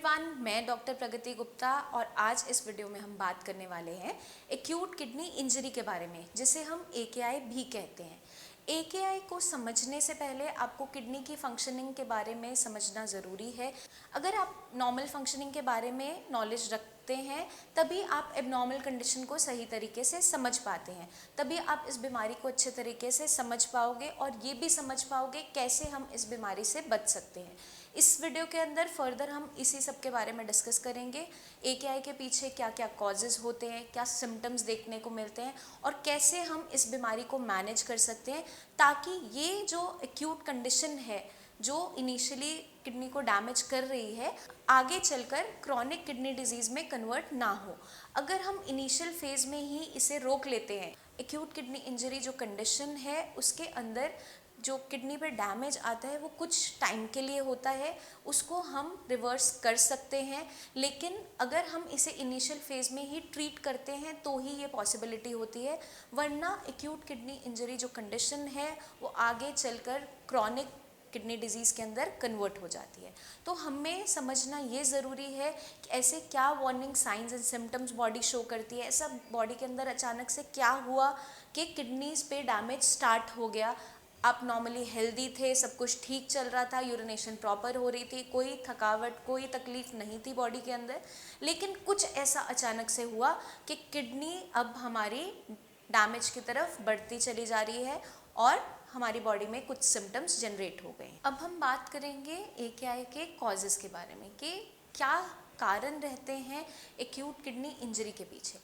Everyone, मैं doctor प्रगति गुप्ता और आज इस वीडियो में हम बात करने वाले हैं एक्यूट किडनी इंजरी के बारे में, जिसे हम AKI भी कहते हैं। AKI को समझने से पहले आपको किडनी की फंक्शनिंग के बारे में समझना ज़रूरी है। अगर आप नॉर्मल फंक्शनिंग के बारे में नॉलेज रखते हैं तभी आप एबनॉर्मल कंडीशन को सही तरीके से समझ पाते हैं, तभी आप इस बीमारी को अच्छे तरीके से समझ पाओगे और ये भी समझ पाओगे कैसे हम इस बीमारी से बच सकते हैं। इस वीडियो के अंदर फर्दर हम इसी सब के बारे में डिस्कस करेंगे। AKI के पीछे क्या क्या कॉजेज़ होते हैं, क्या सिम्टम्स देखने को मिलते हैं और कैसे हम इस बीमारी को मैनेज कर सकते हैं, ताकि ये जो एक्यूट कंडीशन है जो इनिशियली किडनी को डैमेज कर रही है आगे चलकर क्रॉनिक किडनी डिजीज़ में कन्वर्ट ना हो। अगर हम इनिशियल फेज़ में ही इसे रोक लेते हैं, एक्यूट किडनी इंजरी जो कंडीशन है उसके अंदर जो किडनी पे डैमेज आता है वो कुछ टाइम के लिए होता है, उसको हम रिवर्स कर सकते हैं। लेकिन अगर हम इसे इनिशियल फेज़ में ही ट्रीट करते हैं तो ही ये पॉसिबिलिटी होती है, वरना एक्यूट किडनी इंजरी जो कंडीशन है वो आगे चलकर क्रॉनिक किडनी डिजीज़ के अंदर कन्वर्ट हो जाती है। तो हमें समझना ये ज़रूरी है कि ऐसे क्या warning science and symptoms body show करती है, ऐसा बॉडी के अंदर अचानक से क्या हुआ कि किडनीज़ पे डैमेज स्टार्ट हो गया। आप नॉर्मली हेल्दी थे, सब कुछ ठीक चल रहा था, यूरिनेशन प्रॉपर हो रही थी, कोई थकावट कोई तकलीफ नहीं थी बॉडी के अंदर, लेकिन कुछ ऐसा अचानक से हुआ कि किडनी अब हमारी डैमेज की तरफ बढ़ती चली जा रही है और हमारी बॉडी में कुछ सिम्टम्स जनरेट हो गए। अब हम बात करेंगे AKI के कॉजेज़ के बारे में कि क्या कारण रहते हैं एक्यूट किडनी इंजरी के पीछे।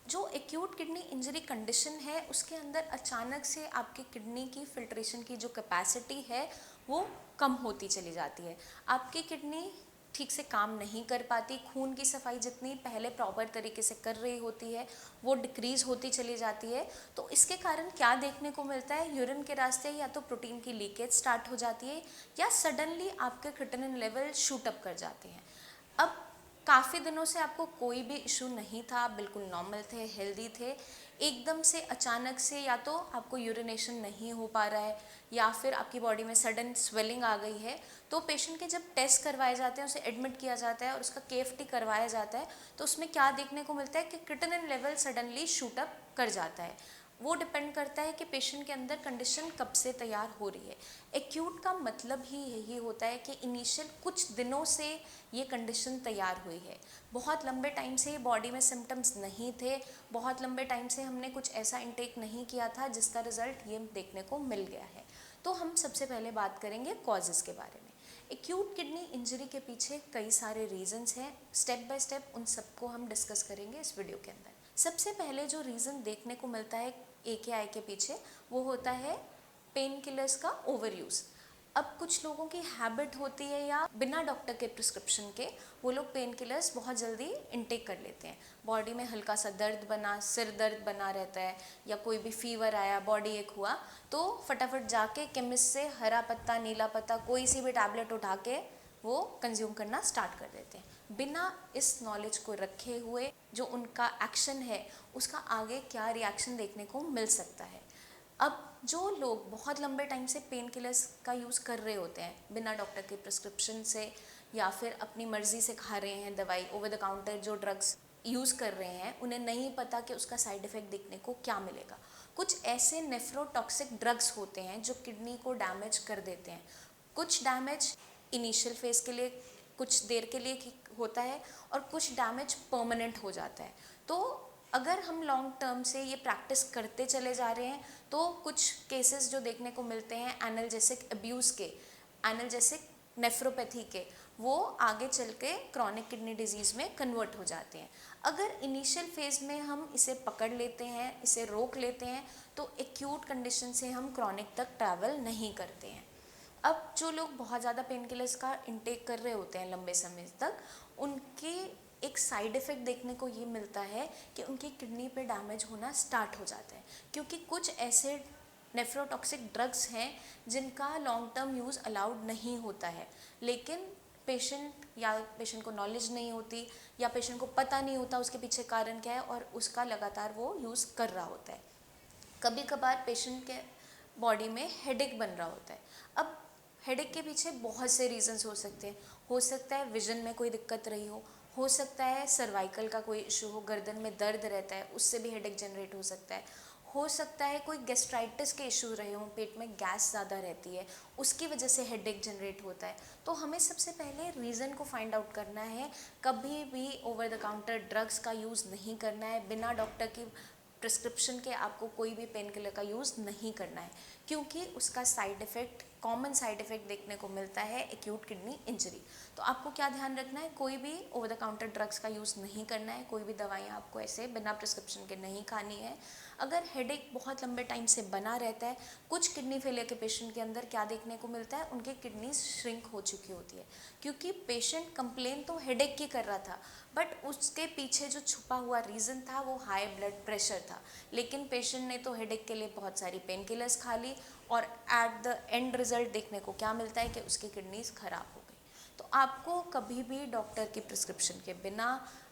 जो एक्यूट किडनी इंजरी कंडीशन है उसके अंदर अचानक से आपकी किडनी की फिल्ट्रेशन की जो कैपेसिटी है वो कम होती चली जाती है। आपकी किडनी ठीक से काम नहीं कर पाती, खून की सफाई जितनी पहले प्रॉपर तरीके से कर रही होती है वो डिक्रीज़ होती चली जाती है। तो इसके कारण क्या देखने को मिलता है, यूरिन के रास्ते या तो प्रोटीन की लीकेज स्टार्ट हो जाती है या सडनली आपके क्रिएटिनिन लेवल शूट अप कर जाते हैं। अब काफ़ी दिनों से आपको कोई भी इशू नहीं था, आप बिल्कुल नॉर्मल थे, हेल्दी थे, एकदम से अचानक से या तो आपको यूरिनेशन नहीं हो पा रहा है या फिर आपकी बॉडी में सडन स्वेलिंग आ गई है, तो पेशेंट के जब टेस्ट करवाए जाते हैं, उसे एडमिट किया जाता है और उसका KFT करवाया जाता है, तो उसमें क्या देखने को मिलता है कि creatinine level suddenly shoot up कर जाता है। वो डिपेंड करता है कि पेशेंट के अंदर कंडीशन कब से तैयार हो रही है। एक्यूट का मतलब ही यही होता है कि इनिशियल कुछ दिनों से ये कंडीशन तैयार हुई है, बहुत लंबे टाइम से बॉडी में सिम्टम्स नहीं थे, बहुत लंबे टाइम से हमने कुछ ऐसा इंटेक नहीं किया था जिसका रिजल्ट ये देखने को मिल गया है। तो हम सबसे पहले बात करेंगे कॉजेज़ के बारे में। एक्यूट किडनी इंजरी के पीछे कई सारे रीजंस हैं, स्टेप बाय स्टेप उन सबको हम डिस्कस करेंगे इस वीडियो के अंदर। सबसे पहले जो रीज़न देखने को मिलता है AKI के पीछे वो होता है पेन किलर्स का ओवर यूज़। अब कुछ लोगों की हैबिट होती है या बिना डॉक्टर के प्रिस्क्रिप्शन के वो लोग पेन किलर्स बहुत जल्दी इनटेक कर लेते हैं। बॉडी में हल्का सा दर्द बना, सिर दर्द बना रहता है या कोई भी फीवर आया, बॉडी एक हुआ, तो फटाफट जाके केमिस्ट से हरा पत्ता, नीला पत्ता, कोई सी भी टैबलेट उठा के वो कंज्यूम करना स्टार्ट कर देते हैं बिना इस नॉलेज को रखे हुए जो उनका एक्शन है उसका आगे क्या रिएक्शन देखने को मिल सकता है। अब जो लोग बहुत लंबे टाइम से पेन किलर्स का यूज़ कर रहे होते हैं बिना डॉक्टर के प्रिस्क्रिप्शन से या फिर अपनी मर्ज़ी से खा रहे हैं दवाई, ओवर द काउंटर जो ड्रग्स यूज़ कर रहे हैं, उन्हें नहीं पता कि उसका साइड इफ़ेक्ट देखने को क्या मिलेगा। कुछ ऐसे नेफ्रोटॉक्सिक ड्रग्स होते हैं जो किडनी को डैमेज कर देते हैं। कुछ डैमेज इनिशियल फेज़ के लिए कुछ देर के लिए होता है और कुछ डैमेज परमानेंट हो जाता है। तो अगर हम लॉन्ग टर्म से ये प्रैक्टिस करते चले जा रहे हैं तो कुछ केसेस जो देखने को मिलते हैं एनाल्जेसिक अब्यूज़ के, एनाल्जेसिक नेफ्रोपैथी के, वो आगे चल के क्रॉनिक किडनी डिजीज़ में कन्वर्ट हो जाते हैं। अगर इनिशियल फेज़ में हम इसे पकड़ लेते हैं, इसे रोक लेते हैं, तो एक्यूट कंडीशन से हम क्रॉनिक तक ट्रैवल नहीं करते हैं। अब जो लोग बहुत ज़्यादा पेन किलर्स का इंटेक कर रहे होते हैं लंबे समय तक, उनके एक साइड इफ़ेक्ट देखने को ये मिलता है कि उनकी किडनी पे डैमेज होना स्टार्ट हो जाता है, क्योंकि कुछ ऐसे नेफ्रोटॉक्सिक ड्रग्स हैं जिनका लॉन्ग टर्म यूज़ अलाउड नहीं होता है, लेकिन पेशेंट को नॉलेज नहीं होती या पेशेंट को पता नहीं होता उसके पीछे कारण क्या है और उसका लगातार वो यूज़ कर रहा होता है। कभी कभार पेशेंट के बॉडी में हेडेक बन रहा होता है। अब हेडेक के पीछे बहुत से रीजंस हो सकते हैं। हो सकता है विजन में कोई दिक्कत रही हो सकता है सर्वाइकल का कोई इशू हो, गर्दन में दर्द रहता है उससे भी हेडेक जनरेट हो सकता है कोई गैस्ट्राइटिस के इशू रहे हों, पेट में गैस ज़्यादा रहती है उसकी वजह से हेडेक जनरेट होता है। तो हमें सबसे पहले रीज़न को फाइंड आउट करना है। कभी भी ओवर द काउंटर ड्रग्स का यूज़ नहीं करना है, बिना डॉक्टर की प्रिस्क्रिप्शन के आपको कोई भी पेन किलर का यूज़ नहीं करना है, क्योंकि उसका side effect, common side effect देखने को मिलता है एक्यूट किडनी इंजरी। तो आपको क्या ध्यान रखना है, कोई भी ओवर द काउंटर ड्रग्स का यूज़ नहीं करना है, कोई भी दवाइयाँ आपको ऐसे बिना प्रिस्क्रिप्शन के नहीं खानी है। अगर हेडेक बहुत लंबे टाइम से बना रहता है, कुछ किडनी फेलियर के पेशेंट के अंदर क्या देखने को मिलता है, उनकी किडनी श्रिंक हो चुकी होती है, क्योंकि पेशेंट कंप्लेन तो हेडेक की कर रहा था बट उसके पीछे जो छुपा हुआ रीज़न था वो हाई ब्लड प्रेशर था। लेकिन पेशेंट ने तो हेडेक के लिए बहुत सारी पेन किलर्स खा ली और एट द एंड रिजल्ट देखने को क्या मिलता है कि उसकी किडनीज खराब हो गई। तो आपको कभी भी डॉक्टर की प्रिस्क्रिप्शन के बिना,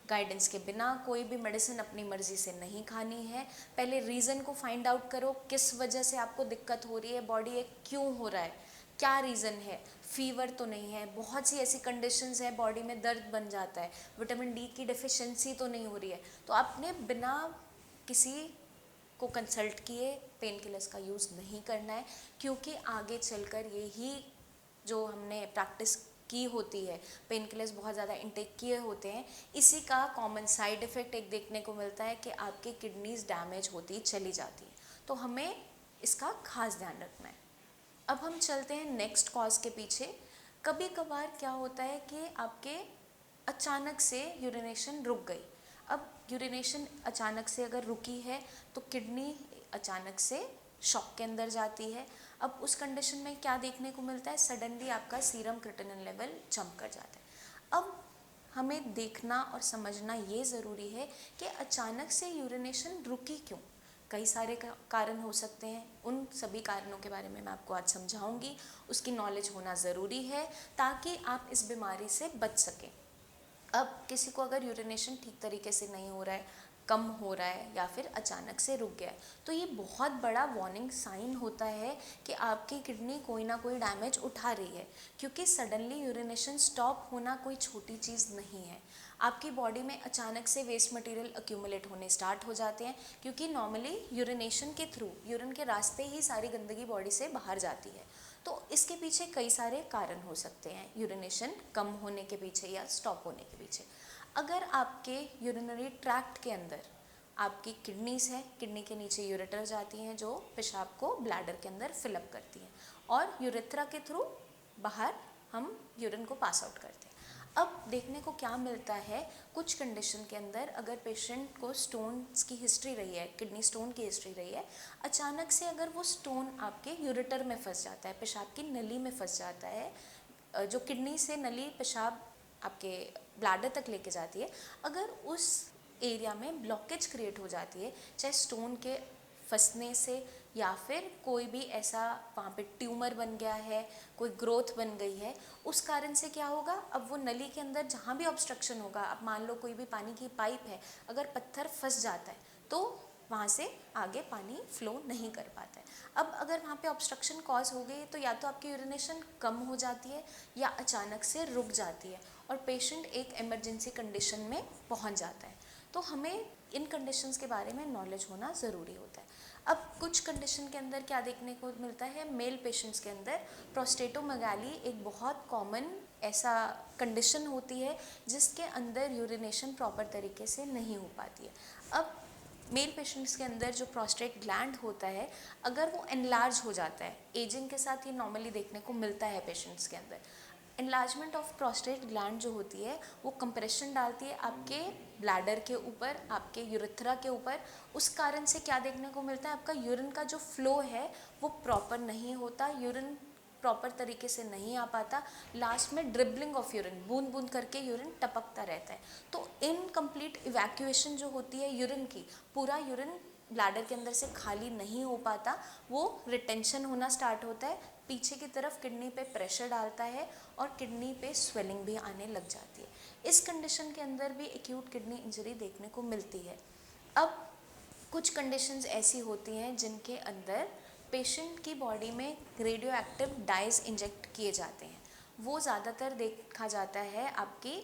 गाइडेंस के बिना कोई भी मेडिसिन अपनी मर्जी से नहीं खानी है। पहले रीज़न को फाइंड आउट करो, किस वजह से आपको दिक्कत हो रही है, बॉडी एक क्यों हो रहा है, क्या रीज़न है। फीवर तो नहीं है, बहुत सी ऐसी कंडीशंस है, बॉडी में दर्द बन जाता है, विटामिन डी की डिफिशिएंसी तो नहीं हो रही है। तो आपने बिना किसी को कंसल्ट किए पेन किलर्स का यूज़ नहीं करना है, क्योंकि आगे चलकर यही जो हमने प्रैक्टिस की होती है, पेन किलर्स बहुत ज़्यादा इंटेक किए होते हैं, इसी का कॉमन साइड इफ़ेक्ट एक देखने को मिलता है कि आपकी किडनीज डैमेज होती चली जाती है। तो हमें इसका खास ध्यान रखना है। अब हम चलते हैं नेक्स्ट कॉज के पीछे। कभी कभार क्या होता है कि आपके अचानक से यूरिनेशन रुक गई। अब यूरिनेशन अचानक से अगर रुकी है तो किडनी अचानक से शॉक के अंदर जाती है। अब उस कंडीशन में क्या देखने को मिलता है, सडनली आपका सीरम क्रिएटिनिन लेवल जंप कर जाता है। अब हमें देखना और समझना ये ज़रूरी है कि अचानक से यूरिनेशन रुकी क्यों। कई सारे कारण हो सकते हैं, उन सभी कारणों के बारे में मैं आपको आज समझाऊंगी। उसकी नॉलेज होना ज़रूरी है ताकि आप इस बीमारी से बच सकें। अब किसी को अगर यूरिनेशन ठीक तरीके से नहीं हो रहा है, कम हो रहा है या फिर अचानक से रुक गया है, तो ये बहुत बड़ा वार्निंग साइन होता है कि आपकी किडनी कोई ना कोई डैमेज उठा रही है। क्योंकि सडनली यूरिनेशन स्टॉप होना कोई छोटी चीज़ नहीं है। आपकी बॉडी में अचानक से वेस्ट मटेरियल अक्यूमुलेट होने स्टार्ट हो जाते हैं, क्योंकि नॉर्मली यूरिनेशन के थ्रू, यूरिन के रास्ते ही सारी गंदगी बॉडी से बाहर जाती है। तो इसके पीछे कई सारे कारण हो सकते हैं, यूरिनेशन कम होने के पीछे या स्टॉप होने के पीछे। अगर आपके यूरिनरी ट्रैक्ट के अंदर आपकी किडनीज है, किडनी के नीचे यूरेटर जाती हैं जो पेशाब को ब्लैडर के अंदर फिलअप करती हैं और यूरेथ्रा के थ्रू बाहर हम यूरिन को पास आउट करते हैं। अब देखने को क्या मिलता है, कुछ कंडीशन के अंदर अगर पेशेंट को स्टोन्स की हिस्ट्री रही है, किडनी स्टोन की हिस्ट्री रही है, अचानक से अगर वो स्टोन आपके यूरेटर में फंस जाता है, पेशाब की नली में फंस जाता है, जो किडनी से नली पेशाब आपके ब्लैडर तक लेके जाती है, अगर उस एरिया में ब्लॉकेज क्रिएट हो जाती है, चाहे स्टोन के फंसने से या फिर कोई भी ऐसा वहाँ पे ट्यूमर बन गया है, कोई ग्रोथ बन गई है, उस कारण से क्या होगा, अब वो नली के अंदर जहाँ भी ऑब्स्ट्रक्शन होगा, अब मान लो कोई भी पानी की पाइप है, अगर पत्थर फंस जाता है तो वहाँ से आगे पानी फ्लो नहीं कर पाता है। अब अगर वहाँ पे ऑब्स्ट्रक्शन कॉज हो गई तो या तो आपकी यूरिनेशन कम हो जाती है या अचानक से रुक जाती है और पेशेंट एक इमरजेंसी कंडीशन में पहुँच जाता है। तो हमें इन कंडीशंस के बारे में नॉलेज होना ज़रूरी होता है। अब कुछ कंडीशन के अंदर क्या देखने को मिलता है, मेल पेशेंट्स के अंदर प्रोस्टेटोमेगाली एक बहुत कॉमन ऐसा कंडीशन होती है जिसके अंदर यूरिनेशन प्रॉपर तरीके से नहीं हो पाती है। अब मेल पेशेंट्स के अंदर जो प्रोस्टेट ग्लैंड होता है, अगर वो एनलार्ज हो जाता है, एजिंग के साथ ये नॉर्मली देखने को मिलता है पेशेंट्स के अंदर, एनलार्जमेंट ऑफ प्रोस्टेट ग्लैंड जो होती है वो कंप्रेशन डालती है आपके ब्लैडर के ऊपर, आपके यूरेथ्रा के ऊपर। उस कारण से क्या देखने को मिलता है, आपका यूरिन का जो फ्लो है वो प्रॉपर नहीं होता, यूरिन प्रॉपर तरीके से नहीं आ पाता, लास्ट में ड्रिबलिंग ऑफ यूरिन, बूंद बूंद करके यूरिन टपकता रहता है। तो इनकम्प्लीट इवैक्यूएशन जो होती है यूरिन की, पूरा यूरिन ब्लैडर के अंदर से खाली नहीं हो पाता, वो रिटेंशन होना स्टार्ट होता है, पीछे की तरफ किडनी पे प्रेशर डालता है और किडनी पे स्वेलिंग भी आने लग जाती है। इस कंडीशन के अंदर भी एक्यूट किडनी इंजरी देखने को मिलती है। अब कुछ कंडीशंस ऐसी होती हैं जिनके अंदर पेशेंट की बॉडी में रेडियो एक्टिव डाइज इंजेक्ट किए जाते हैं। वो ज़्यादातर देखा जाता है आपकी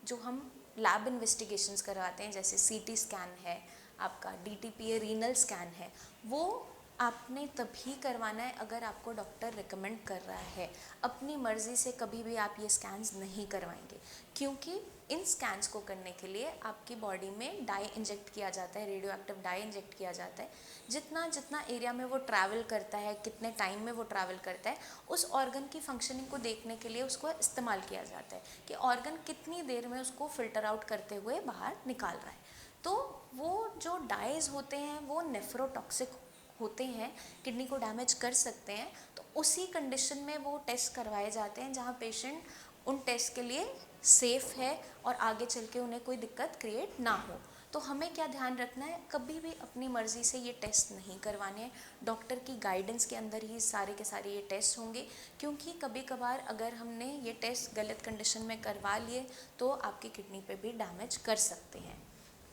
जो हम लैब इन्वेस्टिगेशंस करवाते हैं, जैसे सीटी स्कैन है, आपका डीटीपीए रीनल स्कैन है, वो आपने तभी करवाना है अगर आपको डॉक्टर रिकमेंड कर रहा है। अपनी मर्ज़ी से कभी भी आप ये स्कैन्स नहीं करवाएंगे, क्योंकि इन स्कैन्स को करने के लिए आपकी बॉडी में डाई इंजेक्ट किया जाता है, रेडियो एक्टिव डाई इंजेक्ट किया जाता है। जितना जितना एरिया में वो ट्रैवल करता है, कितने टाइम में वो ट्रैवल करता है, उस ऑर्गन की फंक्शनिंग को देखने के लिए उसको इस्तेमाल किया जाता है कि ऑर्गन कितनी देर में उसको फिल्टर आउट करते हुए बाहर निकाल रहा है। तो वो जो डाइज होते हैं वो नेफ्रोटॉक्सिक होते हैं, किडनी को डैमेज कर सकते हैं। तो उसी कंडीशन में वो टेस्ट करवाए जाते हैं जहाँ पेशेंट उन टेस्ट के लिए सेफ़ है और आगे चल के उन्हें कोई दिक्कत क्रिएट ना हो। तो हमें क्या ध्यान रखना है, कभी भी अपनी मर्ज़ी से ये टेस्ट नहीं करवाने हैं। डॉक्टर की गाइडेंस के अंदर ही सारे के सारे ये टेस्ट होंगे, क्योंकि कभी कभार अगर हमने ये टेस्ट गलत कंडीशन में करवा लिए तो आपकी किडनी पे भी डैमेज कर सकते हैं।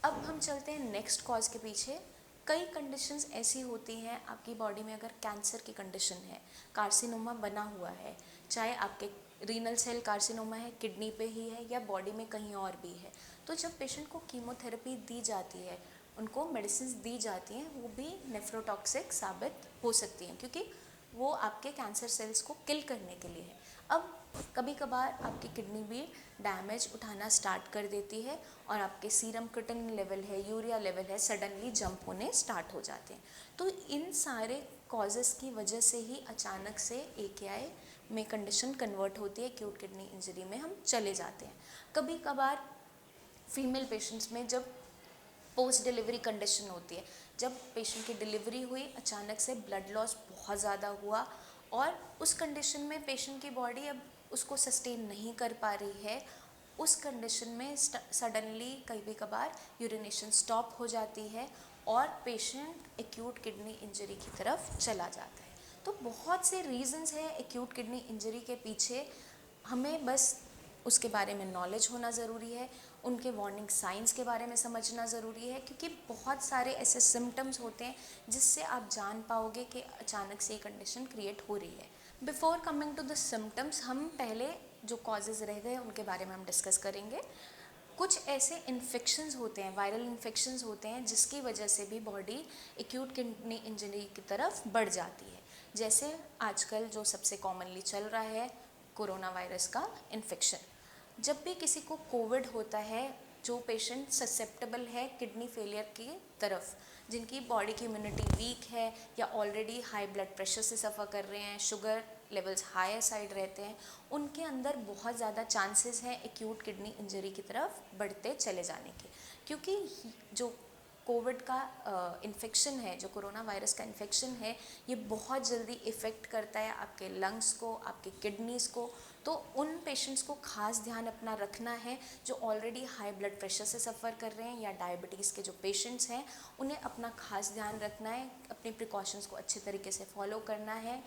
अब हम चलते हैं नेक्स्ट कॉज के पीछे। कई कंडीशंस ऐसी होती हैं आपकी बॉडी में, अगर कैंसर की कंडीशन है, कार्सिनोमा बना हुआ है, चाहे आपके रीनल सेल कार्सिनोमा है, किडनी पे ही है या बॉडी में कहीं और भी है, तो जब पेशेंट को कीमोथेरेपी दी जाती है, उनको मेडिसिन दी जाती हैं, वो भी नेफ्रोटॉक्सिक साबित हो सकती हैं, क्योंकि वो आपके कैंसर सेल्स को किल करने के लिए है। अब कभी कभार आपकी किडनी भी डैमेज उठाना स्टार्ट कर देती है और आपके सीरम क्रिएटिनिन लेवल है, यूरिया लेवल है, सडनली जंप होने स्टार्ट हो जाते हैं। तो इन सारे कॉजेज़ की वजह से ही अचानक से AKI में कंडीशन कन्वर्ट होती है, एक्यूट किडनी इंजरी में हम चले जाते हैं। कभी कभार फीमेल पेशेंट्स में जब पोस्ट डिलीवरी कंडीशन होती है, जब पेशेंट की डिलीवरी हुई, अचानक से ब्लड लॉस बहुत ज़्यादा हुआ और उस कंडीशन में पेशेंट की बॉडी अब उसको सस्टेन नहीं कर पा रही है, उस कंडीशन में सडनली कभी कभार यूरिनेशन स्टॉप हो जाती है और पेशेंट एक्यूट किडनी इंजरी की तरफ चला जाता है। तो बहुत से रीजंस हैं एक्यूट किडनी इंजरी के पीछे, हमें बस उसके बारे में नॉलेज होना ज़रूरी है, उनके वार्निंग साइंस के बारे में समझना ज़रूरी है, क्योंकि बहुत सारे ऐसे सिम्टम्स होते हैं जिससे आप जान पाओगे कि अचानक से ये कंडीशन क्रिएट हो रही है। Before coming to the symptoms, हम पहले जो कॉजेज़ रह गए उनके बारे में हम डिस्कस करेंगे। कुछ ऐसे इन्फेक्शंस होते हैं, वायरल इन्फेक्शंस होते हैं, जिसकी वजह से भी बॉडी एक्यूट किडनी इंजरी की तरफ बढ़ जाती है। जैसे आजकल जो सबसे कॉमनली चल रहा है, कोरोना वायरस का इन्फेक्शन। जब भी किसी को कोविड होता है, जो पेशेंट ससेप्टेबल है किडनी फेलियर की तरफ, जिनकी बॉडी की इम्यूनिटी वीक है या ऑलरेडी हाई ब्लड प्रेशर से सफ़र कर रहे हैं, शुगर लेवल्स हायर साइड रहते हैं, उनके अंदर बहुत ज़्यादा चांसेस हैं एक्यूट किडनी इंजरी की तरफ बढ़ते चले जाने के। क्योंकि जो कोविड का इन्फेक्शन है, जो कोरोना वायरस का इन्फेक्शन है, ये बहुत जल्दी इफ़ेक्ट करता है आपके लंग्स को, आपके किडनीज़ को। तो उन पेशेंट्स को खास ध्यान अपना रखना है जो ऑलरेडी हाई ब्लड प्रेशर से सफ़र कर रहे हैं या डायबिटीज़ के जो पेशेंट्स हैं, उन्हें अपना खास ध्यान रखना है, अपनी प्रिकॉशंस को अच्छे तरीके से फॉलो करना है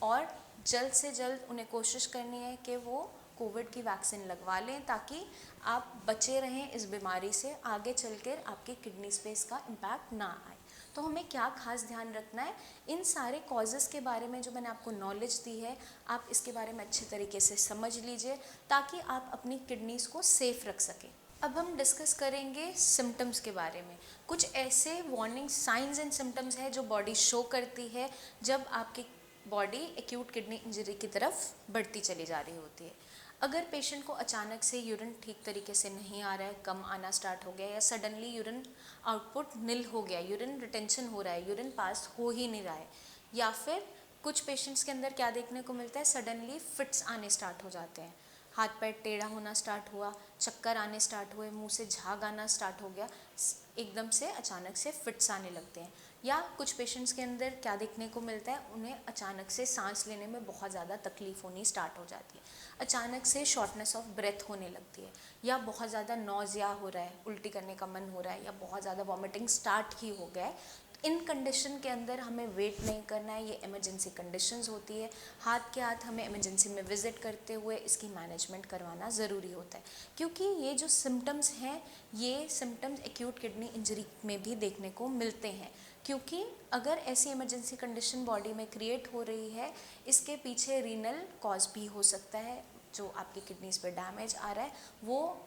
और जल्द से जल्द उन्हें कोशिश करनी है कि वो कोविड की वैक्सीन लगवा लें, ताकि आप बचे रहें इस बीमारी से, आगे चलकर आपकी किडनीज पे इसका इम्पैक्ट ना आए। तो हमें क्या खास ध्यान रखना है, इन सारे कॉजेज़ के बारे में जो मैंने आपको नॉलेज दी है, आप इसके बारे में अच्छे तरीके से समझ लीजिए ताकि आप अपनी किडनीज को सेफ रख सकें। अब हम डिस्कस करेंगे सिम्टम्स के बारे में। कुछ ऐसे वार्निंग साइंस एंड सिम्टम्स हैं जो बॉडी शो करती है जब आपकी बॉडी एक्यूट किडनी इंजरी की तरफ बढ़ती चली जा रही होती है। अगर पेशेंट को अचानक से यूरिन ठीक तरीके से नहीं आ रहा है, कम आना स्टार्ट हो गया, या सडनली यूरिन आउटपुट निल हो गया, यूरिन रिटेंशन हो रहा है, यूरिन पास हो ही नहीं रहा है, या फिर कुछ पेशेंट्स के अंदर क्या देखने को मिलता है, सडनली फिट्स आने स्टार्ट हो जाते हैं, हाथ पैर टेढ़ा होना स्टार्ट हुआ, चक्कर आने स्टार्ट हुए, मुंह से झाग आना स्टार्ट हो गया, एकदम से अचानक से फिट्स आने लगते हैं। या कुछ पेशेंट्स के अंदर क्या देखने को मिलता है, उन्हें अचानक से सांस लेने में बहुत ज़्यादा तकलीफ होनी स्टार्ट हो जाती है, अचानक से शॉर्टनेस ऑफ ब्रेथ होने लगती है, या बहुत ज़्यादा नौजिया हो रहा है, उल्टी करने का मन हो रहा है, या बहुत ज़्यादा वॉमिटिंग स्टार्ट ही हो गया है। इन कंडीशन के अंदर हमें वेट नहीं करना है, ये इमरजेंसी कंडीशंस होती है। हाथ के हाथ हमें इमरजेंसी में विज़िट करते हुए इसकी मैनेजमेंट करवाना ज़रूरी होता है, क्योंकि ये जो सिम्टम्स हैं ये सिम्टम्स एक्यूट किडनी इंजरी में भी देखने को मिलते हैं। क्योंकि अगर ऐसी इमरजेंसी कंडीशन बॉडी में क्रिएट हो रही है, इसके पीछे रीनल कॉज भी हो सकता है। जो आपकी किडनीज पे डैमेज आ रहा है वो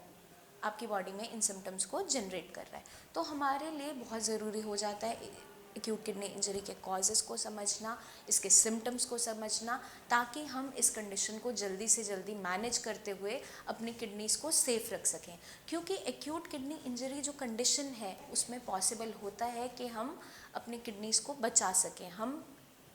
आपकी बॉडी में इन सिम्टम्स को जनरेट कर रहा है। तो हमारे लिए बहुत ज़रूरी हो जाता है एक्यूट किडनी इंजरी के कॉजेज़ को समझना, इसके सिम्टम्स को समझना, ताकि हम इस कंडीशन को जल्दी से जल्दी मैनेज करते हुए अपनी किडनीज़ को सेफ़ रख सकें। क्योंकि एक्यूट किडनी इंजरी जो कंडीशन है उसमें पॉसिबल होता है कि हम अपनी किडनीज़ को बचा सकें, हम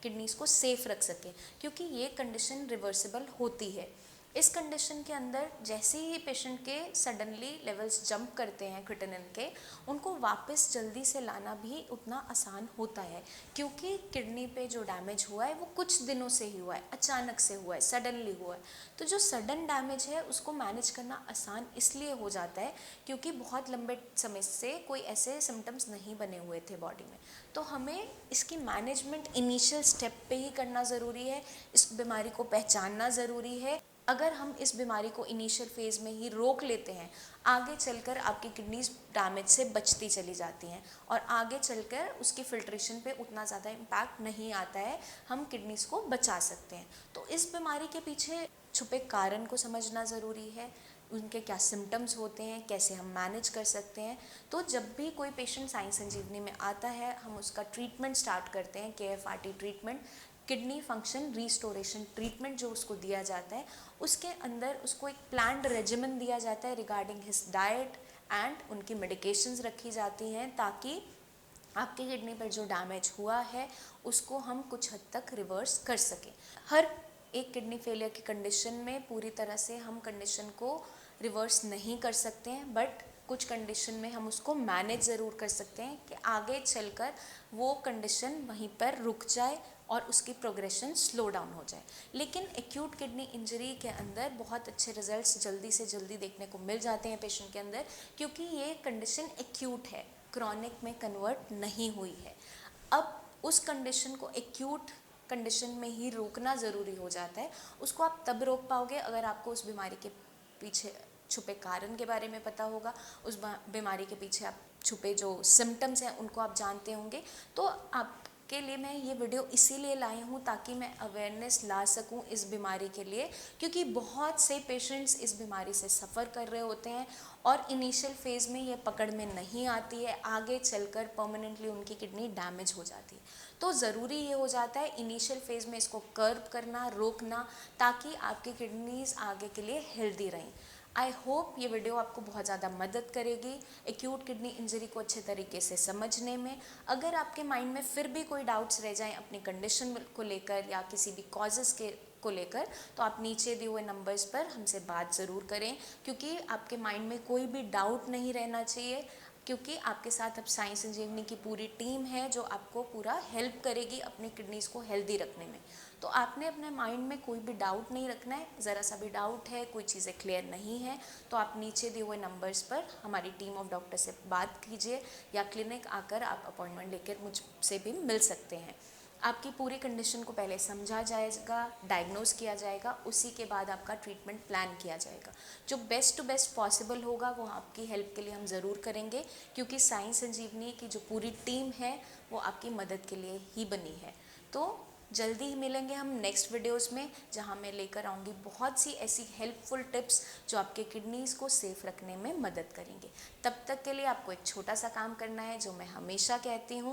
किडनीज़ को सेफ़ रख सकें, क्योंकि ये कंडीशन रिवर्सिबल होती है। इस कंडीशन के अंदर जैसे ही पेशेंट के सडनली लेवल्स जंप करते हैं क्रिटिनिन के, उनको वापस जल्दी से लाना भी उतना आसान होता है, क्योंकि किडनी पे जो डैमेज हुआ है वो कुछ दिनों से ही हुआ है, अचानक से हुआ है, सडनली हुआ है। तो जो सडन डैमेज है उसको मैनेज करना आसान इसलिए हो जाता है क्योंकि बहुत लंबे समय से कोई ऐसे सिम्टम्स नहीं बने हुए थे बॉडी में। तो हमें इसकी मैनेजमेंट इनिशियल स्टेप पे ही करना ज़रूरी है, इस बीमारी को पहचानना ज़रूरी है। अगर हम इस बीमारी को इनिशियल फेज़ में ही रोक लेते हैं, आगे चलकर आपकी किडनीज डैमेज से बचती चली जाती हैं और आगे चलकर उसकी फिल्ट्रेशन पे उतना ज़्यादा इम्पैक्ट नहीं आता है, हम किडनीज को बचा सकते हैं। तो इस बीमारी के पीछे छुपे कारण को समझना ज़रूरी है, उनके क्या सिम्टम्स होते हैं, कैसे हम मैनेज कर सकते हैं। तो जब भी कोई पेशेंट साई संजीवनी में आता है, हम उसका ट्रीटमेंट स्टार्ट करते हैं, KFRT treatment, kidney function restoration treatment जो उसको दिया जाता है, उसके अंदर उसको एक प्लान्ड रेजिमेन दिया जाता है रिगार्डिंग हिज डाइट एंड उनकी मेडिकेशंस रखी जाती हैं, ताकि आपकी किडनी पर जो डैमेज हुआ है उसको हम कुछ हद तक रिवर्स कर सकें। हर एक किडनी फेलियर की कंडीशन में पूरी तरह से हम कंडीशन को रिवर्स नहीं कर सकते हैं, बट कुछ कंडीशन में हम उसको मैनेज ज़रूर कर सकते हैं कि आगे चलकर वो कंडीशन वहीं पर रुक जाए और उसकी प्रोग्रेशन स्लो डाउन हो जाए। लेकिन एक्यूट किडनी इंजरी के अंदर बहुत अच्छे रिजल्ट्स जल्दी से जल्दी देखने को मिल जाते हैं पेशेंट के अंदर, क्योंकि ये कंडीशन एक्यूट है, क्रॉनिक में कन्वर्ट नहीं हुई है। अब उस कंडीशन को एक्यूट कंडीशन में ही रोकना ज़रूरी हो जाता है। उसको आप तब रोक पाओगे अगर आपको उस बीमारी के पीछे छुपे कारण के बारे में पता होगा, उस बीमारी के पीछे आप छुपे जो सिम्टम्स हैं उनको आप जानते होंगे। तो आपके लिए मैं ये वीडियो इसीलिए लाई हूँ ताकि मैं अवेयरनेस ला सकूँ इस बीमारी के लिए, क्योंकि बहुत से पेशेंट्स इस बीमारी से सफ़र कर रहे होते हैं और इनिशियल फेज़ में ये पकड़ में नहीं आती है, आगे चलकर परमानेंटली उनकी किडनी डैमेज हो जाती है। तो ज़रूरी ये हो जाता है इनिशियल फेज़ में इसको कर्ब करना, रोकना, ताकि आपकी किडनीज़ आगे के लिए हेल्दी रहें। आई होप ये वीडियो आपको बहुत ज़्यादा मदद करेगी एक्यूट किडनी इंजरी को अच्छे तरीके से समझने में। अगर आपके माइंड में फिर भी कोई डाउट्स रह जाएं अपनी कंडीशन को लेकर या किसी भी कॉजेज़ के को लेकर, तो आप नीचे दिए हुए नंबर्स पर हमसे बात ज़रूर करें, क्योंकि आपके माइंड में कोई भी डाउट नहीं रहना चाहिए, क्योंकि आपके साथ अब साई संजीवनी की पूरी टीम है जो आपको पूरा हेल्प करेगी अपनी किडनीज़ को हेल्दी रखने में। तो आपने अपने माइंड में कोई भी डाउट नहीं रखना है। ज़रा सा भी डाउट है, कोई चीज़ें क्लियर नहीं है, तो आप नीचे दिए हुए नंबर्स पर हमारी टीम ऑफ डॉक्टर से बात कीजिए या क्लिनिक आकर आप अपॉइंटमेंट लेकर मुझसे भी मिल सकते हैं। आपकी पूरी कंडीशन को पहले समझा जाएगा, डायग्नोज किया जाएगा, उसी के बाद आपका ट्रीटमेंट प्लान किया जाएगा। जो बेस्ट टू बेस्ट पॉसिबल होगा वो आपकी हेल्प के लिए हम ज़रूर करेंगे, क्योंकि साई संजीवनी की जो पूरी टीम है वो आपकी मदद के लिए ही बनी है। तो जल्दी ही मिलेंगे हम नेक्स्ट वीडियोस में, जहां मैं लेकर आऊँगी बहुत सी ऐसी हेल्पफुल टिप्स जो आपके किडनीज़ को सेफ रखने में मदद करेंगे। तब तक के लिए आपको एक छोटा सा काम करना है जो मैं हमेशा कहती हूँ,